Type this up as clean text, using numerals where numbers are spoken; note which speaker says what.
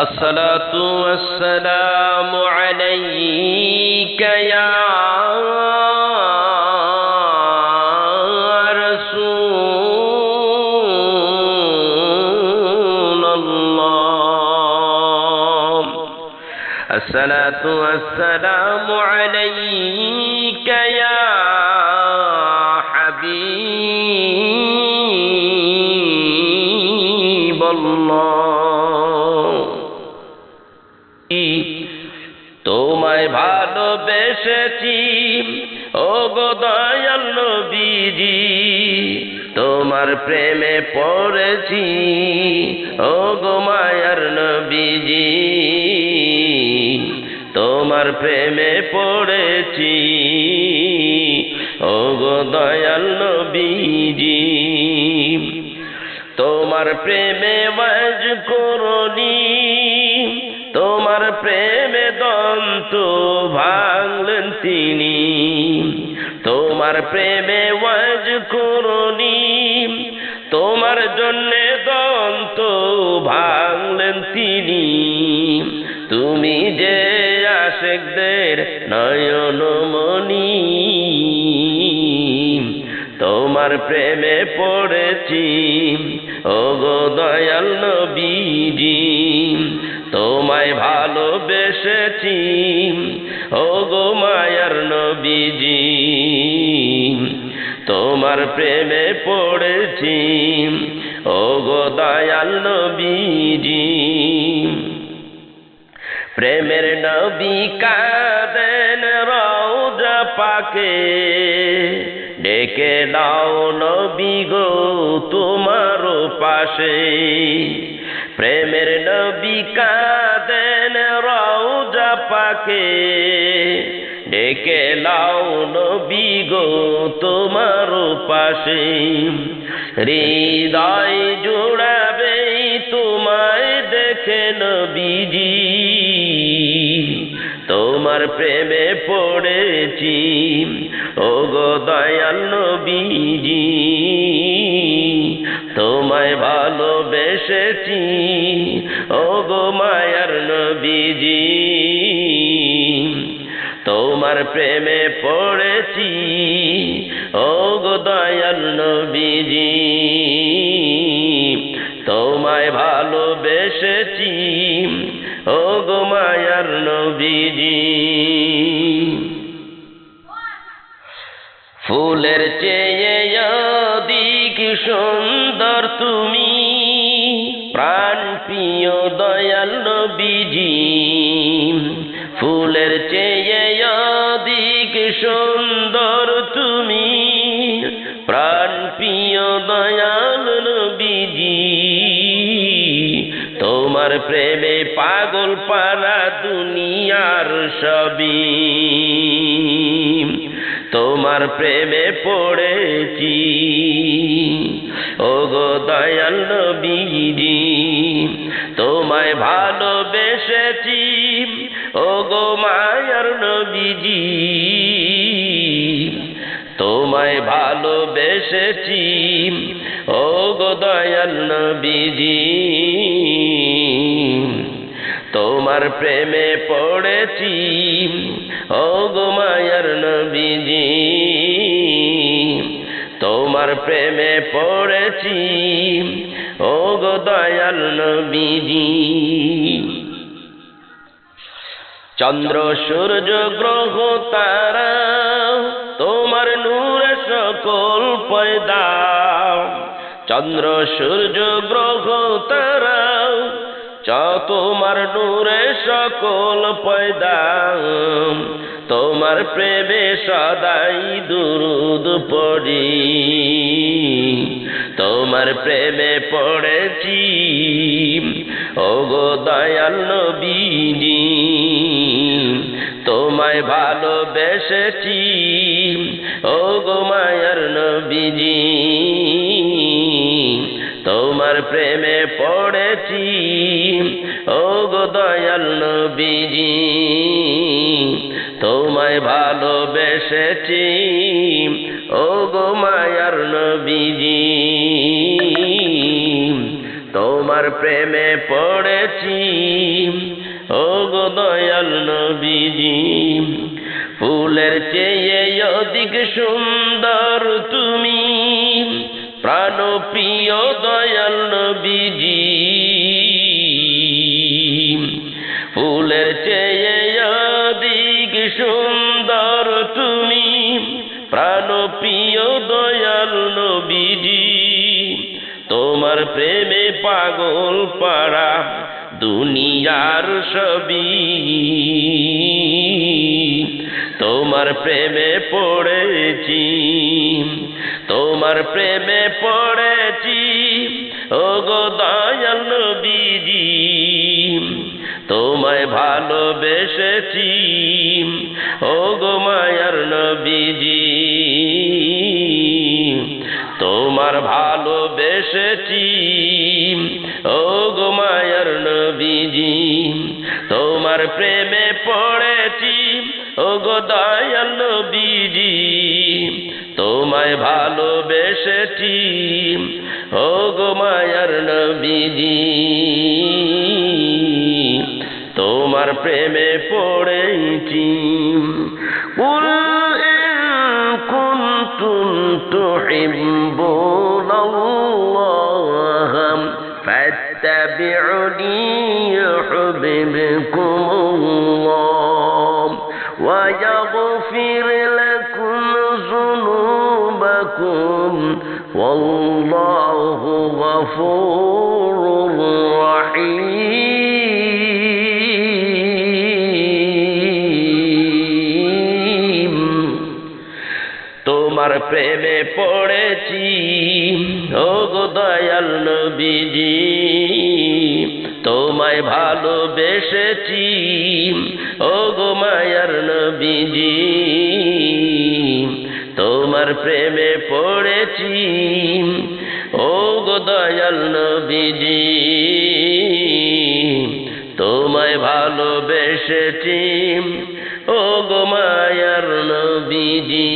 Speaker 1: الصلاة والسلام عليك يا رسول الله. الصلاة والسلام عليك يا حبيب الله. তোমায় ভালোবেসেছি ওগো দয়াল নবীজি, তোমার প্রেমে পড়েছি ওগো মায়ার নবীজি, তোমার প্রেমে পড়েছি ওগো দয়াল নবীজি। তোমার প্রেমে ওয়াজ করনি, তোমার প্রেমে দন্ত ভাঙলেন তিনি, তোমার প্রেমে ওয়াজ করনি, তোমার জন্যে দন্ত ভাঙলেন তিনি। তুমি যে আশিকদের নয়নমণি, তোমার প্রেমে পড়েছি ওগো দয়াল নবীজি, তোমায় ভালোবেসেছি ওগো মায়ার নবীজি, তোমার প্রেমে পড়েছি ওগো দয়াল নবীজি। প্রেমের নবী কাঁদেন রওজা পাকে, ডেকে নাও নবী গো তোমার পাশে। প্রেমের নবী কাঁদেন রওজা পাকে, ডেকে নাও নবী গো তোমার পাশে। হৃদয় জুড়াবে তোমায় দেখে নবীজি, তোমার প্রেমে পড়েছি ওগো দয়াল নবীজি, তোমায় ভালোবেসেছি ওগো মায়ার নবীজি, তোমার প্রেমে পড়েছি ওগো দয়াল নবীজি, তোমায় ভালোবেসেছি ওগো মায়ার নবীজি। ফুলের চেয়ে অধিক সুন্দর তুমি প্রাণ প্রিয় দয়াল নবীজি, ফুলের চেয়ে অধিক সুন্দর তুমি প্রাণ প্রিয় দয়াল নবীজি, তোমার প্রেমে পাগল পারা দুনিয়ার সবই, তোমার প্রেমে পড়েছি ওগো দয়াল নবীজি, তোমায় ভালোবেসেছি ওগো মায়ার নবীজি, তোমায় ভালোবেসেছি ওগো দয়াল নবীজি, তোমার প্রেমে পড়েছি ওগো মায়ার নবীজি, তোমার প্রেমে পড়েছি ওগো দয়াল নবীজি। চন্দ্র সূর্য গ্রহ তারা তোমার নূরে সকল পয়দা, চন্দ্র সূর্য গ্রহ তারা তোমার নূরে সকল পয়দা, তোমার প্রেমে সদাই দুরুদ পড়ি, তোমার প্রেমে পড়েছি ওগো দয়াল নবীজি, তোমায় ভালোবেসেছি ওগো মায়ার নবীজি, তোমার প্রেমে পড়েছি ওগো দয়াল নবীজি, তোমায় ভালোবেসেছি ওগো মায়ার নবীজি, তোমার প্রেমে পড়েছি ওগো দয়াল নবীজি ফুলের চেয়ে অধিক সুন্দর তুমি প্রাণপ্রিয় দয়াল নবীজি ফুলের চেয়ে অধিক সুন্দর তুমি প্রাণপ্রিয় দয়াল নবীজি তোমার প্রেমে পাগল পাড়া দুনিয়ার সবই তোমার প্রেমে পড়েছি তোমার প্রেমে পড়েছি ওগো দয়াল নবীজি তোমায় ভালোবেসেছি ওগো মায়ার নবীজি তোমার ভালোবেসেছি ওগো মায়ার নবীজি তোমার প্রেমে পড়েছি ওগো দয়াল নবীজি তোমায় ভালোবেসেছি ওগো মায়ার নবীজি তোমার প্রেমে পড়েছি কুল ইন কুনতুম তুহিব্বুনাল্লাহ ফাত্তাবিউনি ইউহিব্বুকুমুল্লাহ ওয়া ইয়াগফির লাকুম যুনুবাকুম ওয়াল্লাহু গফুরুর রহিম তোমার প্রেমে পড়েছি ওগো দয়াল নবীজি তোমায় ভালোবেসেছি ওগো মায়ার নবীজি তোমার প্রেমে পড়েছি ওগো দয়াল নবীজি তোমায় ভালোবেসেছি ওগো মায়ার নবীজি